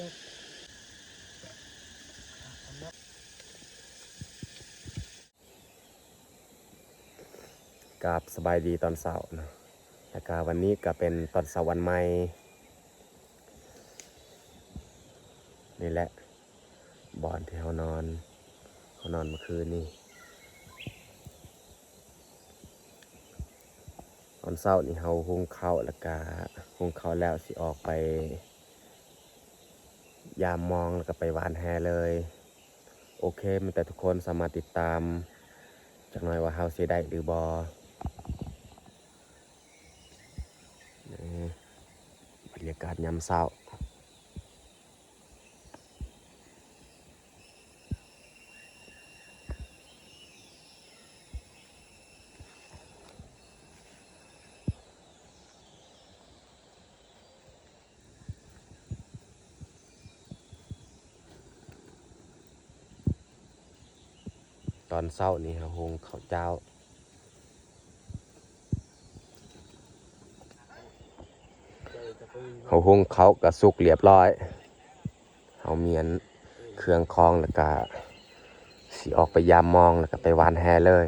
กับสบายดีตอนเช้านะแล้วก็วันนี้ก็เป็นตอนเช้าวันใหม่นี่แหละบอนที่เขานอนเมื่อคืนนี้ตอนเช้านี่เขาหุงข้าวแล้วก็หุงข้าวแล้วสิออกไปยามมองแล้วก็ไปหวานแฮเลยโอเคมันแต่ทุกคนสามารถติดตามจากหน่อยว่าเฮาสิได้หรือบอบรรยากาศยามเช้าตอนเช้านี่เขาหุงข้าวเจ้าเขาหุงเขากระสุกเรียบร้อยเขาเมียนเครื่องคองแล้วก็สิออกไปยามมองแล้วก็ไปหวานแฮเลย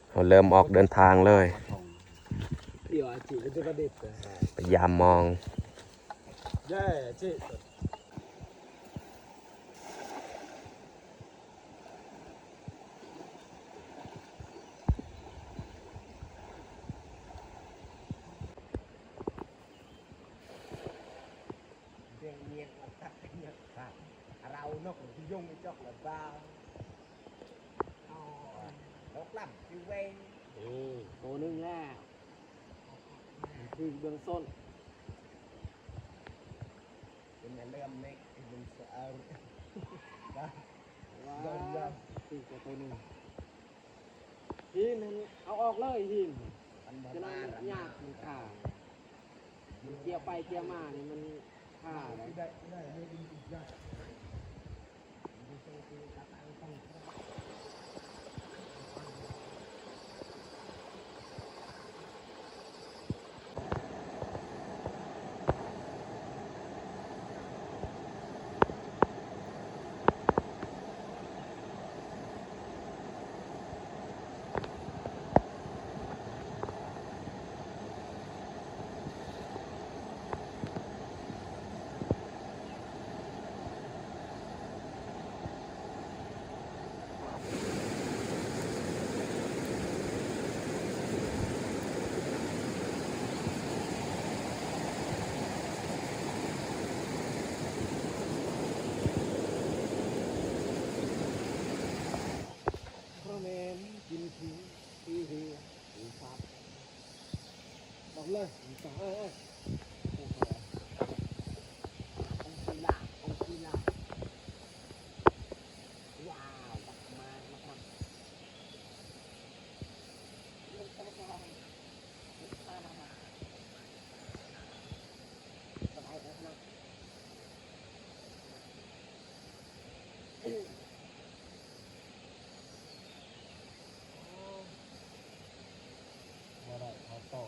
เขาเริ่มออกเดินทางเลยไปยามมองเรานกที่ยงไอ้จอกละบ้าดอกลำที่เวงตัวนึงแล้วคือเบื้องต้นเป็นเรื่องเล็กเป็นเสือว้าคือตัวนึงทีมันเอาออกเลยทีมจะนั่งยากมันขาดมันเกี่ยวไปเกี่ยวมานี่มันขาดเลยกินขี้ที่เฮียอีสับบอกเลยอีสับองกีฬาว้าวบักมากสบายแล้วนะต่อ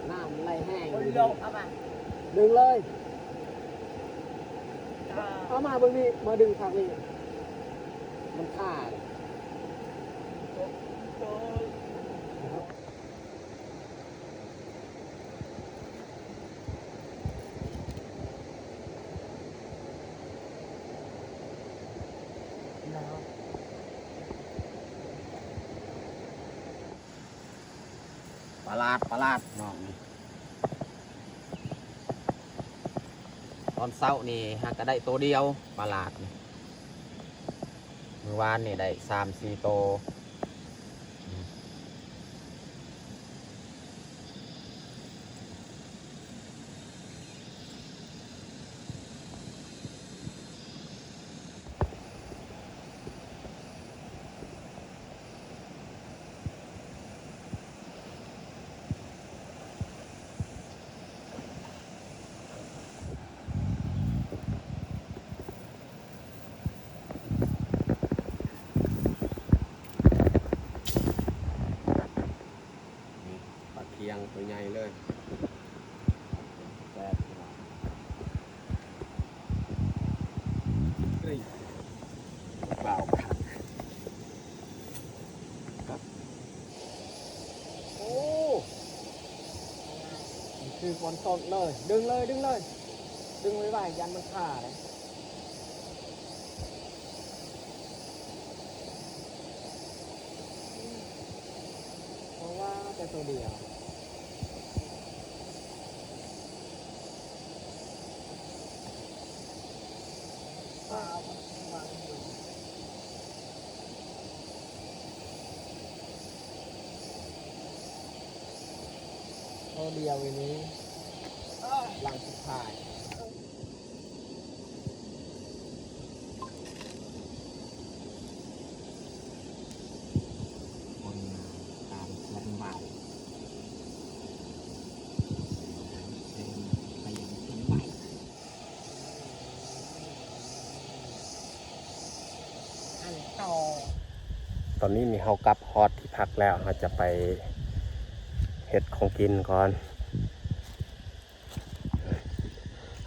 น้ำไหลแห้งดึงเลยเอามาบนนี้มาดึงทางนี้มันขาดปลาดน้องนี่ตอนเช้านี่หากก็ได้ตัวเดียวปลาดนี่เมื่อวานนี่ได้3-4ตัว ฝนตกเลยดึงเลยดึงเลยดึงไว้ไว้ยันมันขาดเลยเพราะว่าแต่ตัวเดียวตัวเดียววันนี้หลังสุดท้ายคนตามเคลื่อนไหวเป็นไปอย่างเคลื่อนไหวอันต่อ ตอนนี้มีเฮากลับฮอตที่พักแล้วเราจะไปเฮ็ดของกินก่อน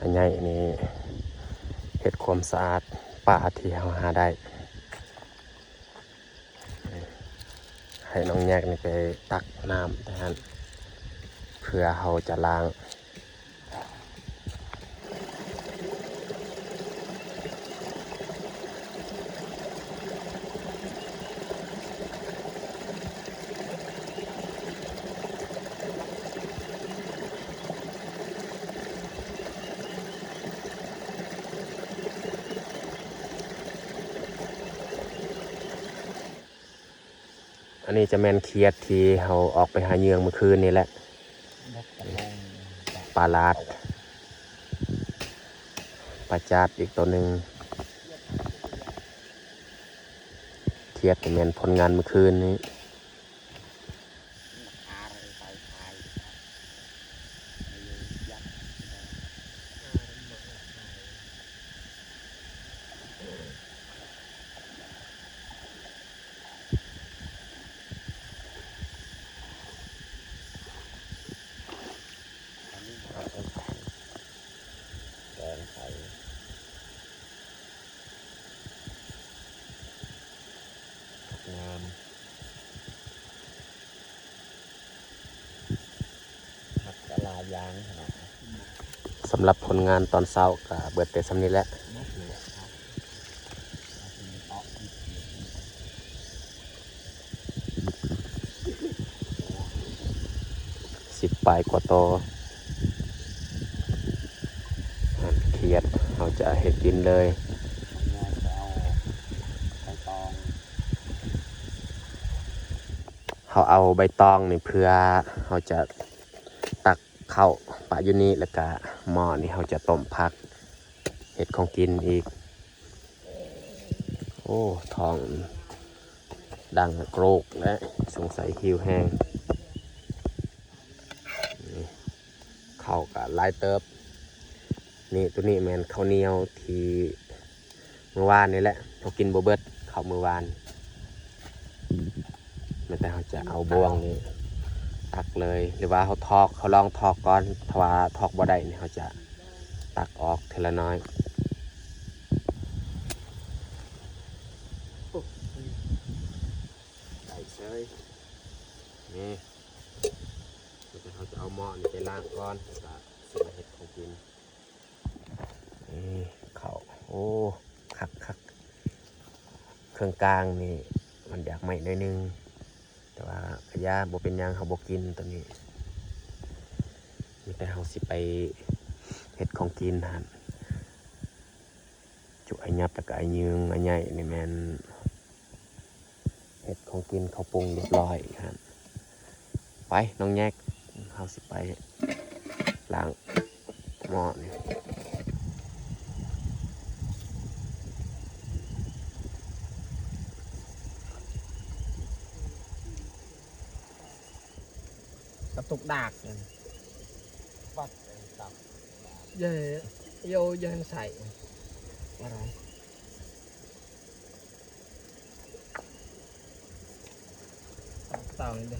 อันใหญ่นี่เฮ็ดความสะอาดป่าที่เราหาได้ให้น้องแยกนี่ไปตักน้ำแต่นั้นเพื่อเราจะล้างอันนี้จะแม่นเคียดที่เราออกไปหาเหยื่อเมื่อคืนนี่แหละปลาลาดปลาจาดอีกตัวหนึ่งเคียดจะแม่นผลงานเมื่อคืนนี้แกงไข่งามผักกะลายางสำหรับผลงานตอนเช้าก็เบิดแต่สำนี้แหละ10 ปลายกว่าโตเขียดเราจะเห็ดกินเลยเขาเอาใบตองนี่เพื่อเขาจะตักเข้าปะอยุนี้แล้วก็หม้อนี่เขาจะต้มผักเห็ดของกินอีกโอ้ทองดังโกรกและสงสัยหิวแห้งเข้ากับลายเติบนี่ตัวนี้แมนข้าวเหนียวที่เมื่อวานนี่แหละเขากินโบเบิดเขาเมื่อวานมันแต่เขาจะเอาบวงนี่ตักเลยหรือว่าเขาลองทอกก่อนถ้าว่าทอกบ่ได้นี่เขาจะตักออกทีละน้อยใส่เฉยนี่เขาจะเอาหม้อนี่ไปล้างก่อนแล้วก็เสียเห็ดของกินนี่เขาโอ้คักเครื่องกลางนี่มันอยากใหม่หน่อยนึงแต่ว่าขยะบ่เป็นหยังเขาบ่กินตัวนี้มีแต่เขาสิไปเห็ดของกินหันจุไอ้ยับแล้วก็ไอ้ยืงไอ้ใหญ่นี่แม่นเห็ดของกินเขาปรุงเรียบร้อยหันไปน้องแยกเขาสิไปล้างหม้อนี่กระตุกดากเลย วัดตับ เย่โยยังใส่อะไรเต่านี่เด้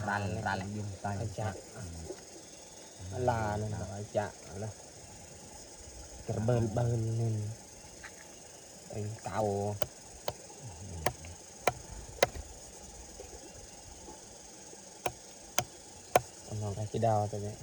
รันยุ่งไต ไอ้จะลาเนี่ยนะไอ้จะนะกระเบินนี่ไอ้เต่า น้องไก่ดาวตัวนี้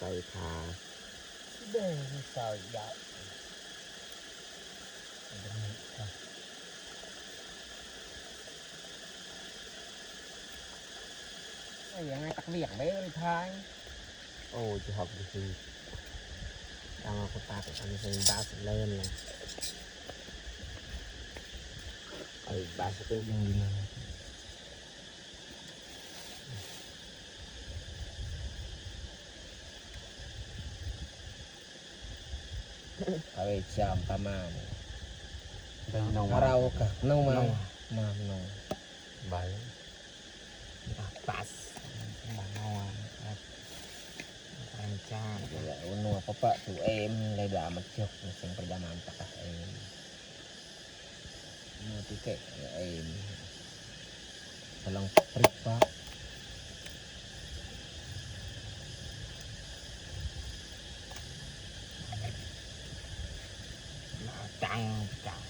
ใส่ขา เด้อสาวยาวยังไงตักเลียกได้เลยท้าย โอ้จะhọc được gì đang có ta phải ăn gì ba sẽ lên này ba sẽ tự nhiên đi Ơi chạm ta mà đây nông rau cả nông mà nông bảy pas nông anh cha ya nua papa tu em lai dah macam sing perjalanan tak em nua tiket em tolong periksa căng căng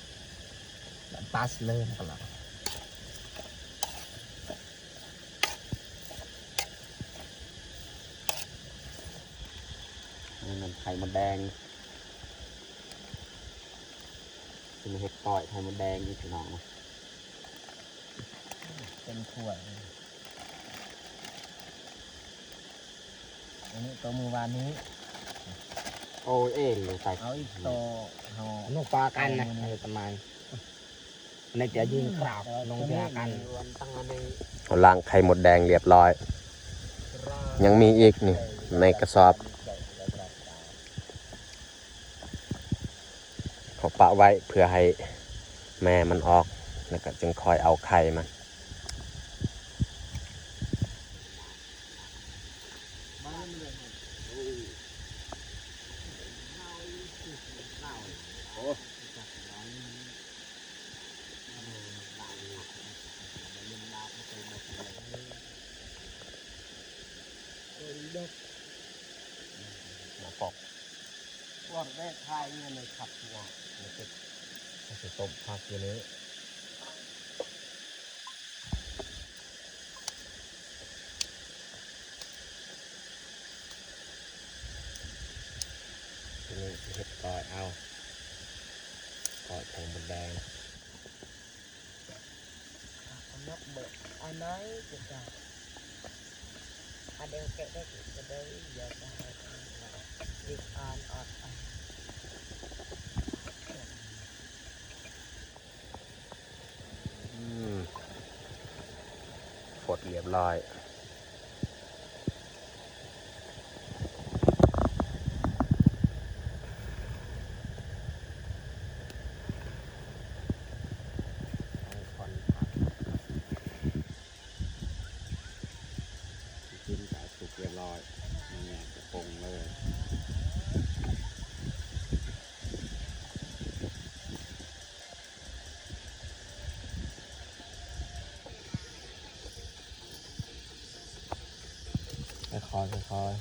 đã pass lên kalauนี่มันไข่มดแดงเป็นเห็ดก่อยไข่มดแดงนี่พี่น้อง เป็นขวดอันนี้ตัวมือวานนี้ โอ้เอ็นลงใส่ เอาอีกตัวเอา นกปลากันนะทำไมในจะยิงกราบลงเรือกัน ตั้งอันนี้ เอาล้างไข่มดแดงเรียบร้อย ยังมีอีกนี่ในกระสอบเขาปะไว้เพื่อให้แม่มันออกแล้วก็จึงคอยเอาไข่มันปอก วอดได้ทายเงินเลยขับหัว จะต้มผักอยู่นี้ทีนี้เห็ดก่อยเอาก่อยไข่มดแดง นักเบิกอันไหนจะได้อันเดียวแกะได้จะได้เยอะได้อีกอันอด ฝดเรียบร้อยกินแต่สุกเรียบร้อยนี่จะปรุงเลยค่อย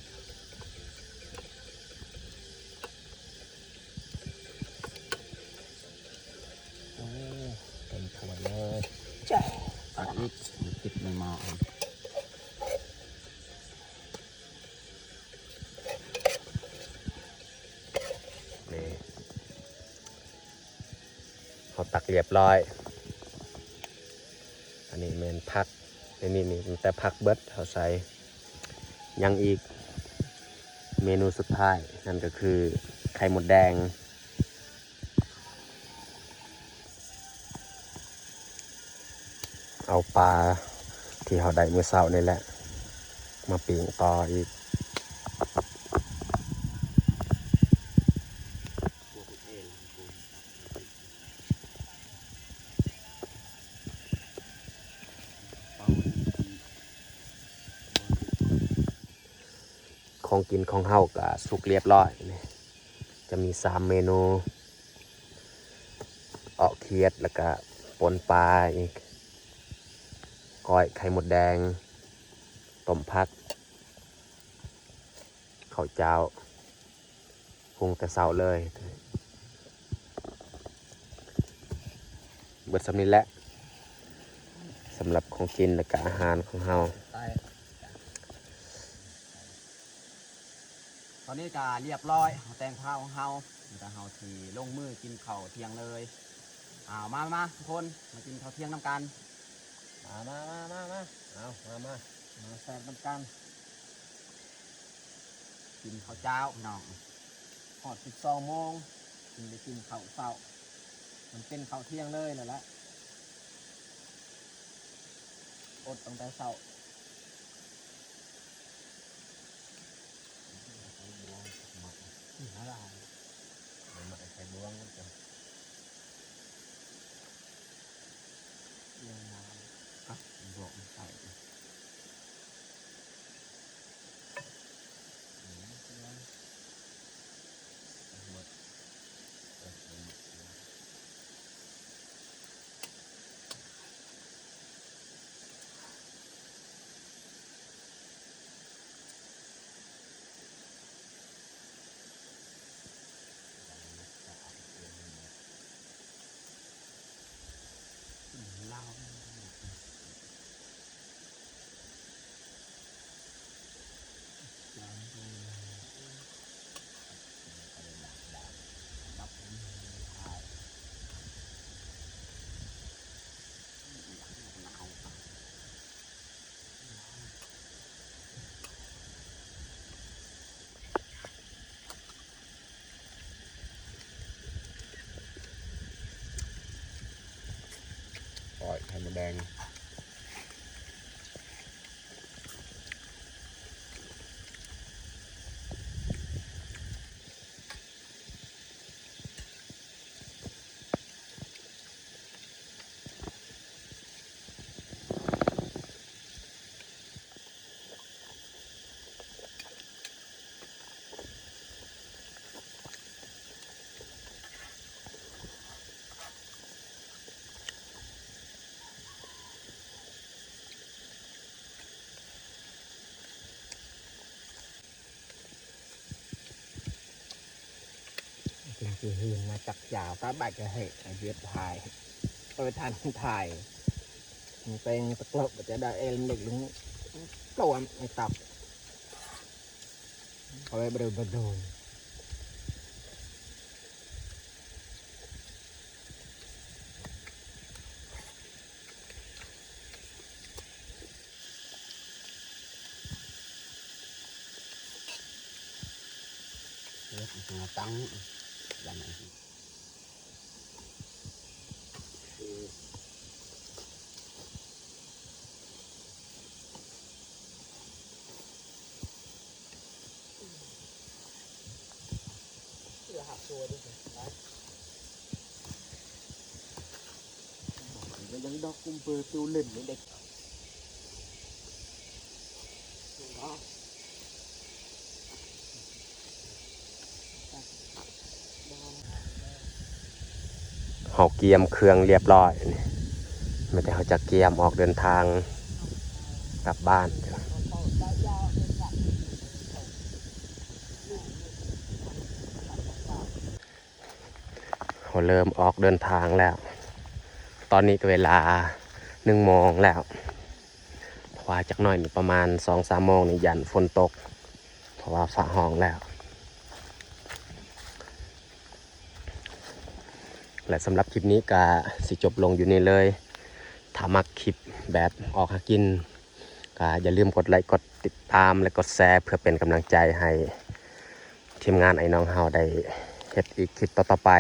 โอ้เต็มถ้วยเลยตักอีกติดในหม้อนี่เขาตักเรียบร้อยอันนี้เมนผักนี่มันแต่ผักเบิดเขาใส่ยังอีกเมนูสุดท้ายนั่นก็คือไข่มดแดงเอาปลาที่เขาได้เมื่อเช้านี่แหละมาปิ้งต่ออีก ของกินของเฮาก็สุกเรียบร้อยนี่จะมี3เมนูออกเคียดแล้วก็ปนปลาอีกก้อยไข่มดแดงต้มผักข้าวเจ้าหุงแต่เช้าเลยเบิดสำนี้แหละสำหรับของกินและก็อาหารของเฮา ตอนนี้ก็เรียบร้อยแต่งข้าวของเฮาแต่เฮาที่ลงมือกินข้าวเที่ยงเลยมาทุกคนมากินข้าวเที่ยงน้ำกันมาแซ่บน้ำกันกินข้าวเจ้าพี่น้องหอด12 โมงกินได้กินข้าวเช้ามันเป็นข้าวเที่ยงเลยนั่นแหละอดตั้งแต่เช้าอะไรใส่บวงกันจ้ะบวงใส่เหล้าก้อยไข่มดแดงคือหืนมาจากยาวก็บาดจะเหตุเวียดถ่ายทานถ่ายเป็นตะกลบจะได้เอลเด็กลุงตัวไอ้ตับเอาไปบริบทโดนตั้งอย่างไรยังดอกกุมเปอร์ตูเล่นเด็กเฮาเกียมเครื่องเรียบร้อยนี่ไม่แต่เฮาจะเกียมออกเดินทางกลับบ้านเขาเริ่มออกเดินทางแล้วตอนนี้ก็เวลา1 โมงแล้วเพราะว่าจักหน่อยนี่ประมาณ 2-3 โมงนี่ยันฝนตกเพราะว่าฟ้าห้องแล้วและสำหรับคลิปนี้ก็สิจบลงอยู่นี่เลยถ้ามักคลิปแบบออกหากินก็อย่าลืมกดไลค์กดติดตามและกดแชร์เพื่อเป็นกำลังใจให้ทีมงานไอ้น้องเฮาได้เฮ็ดอีกคลิปต่อๆไป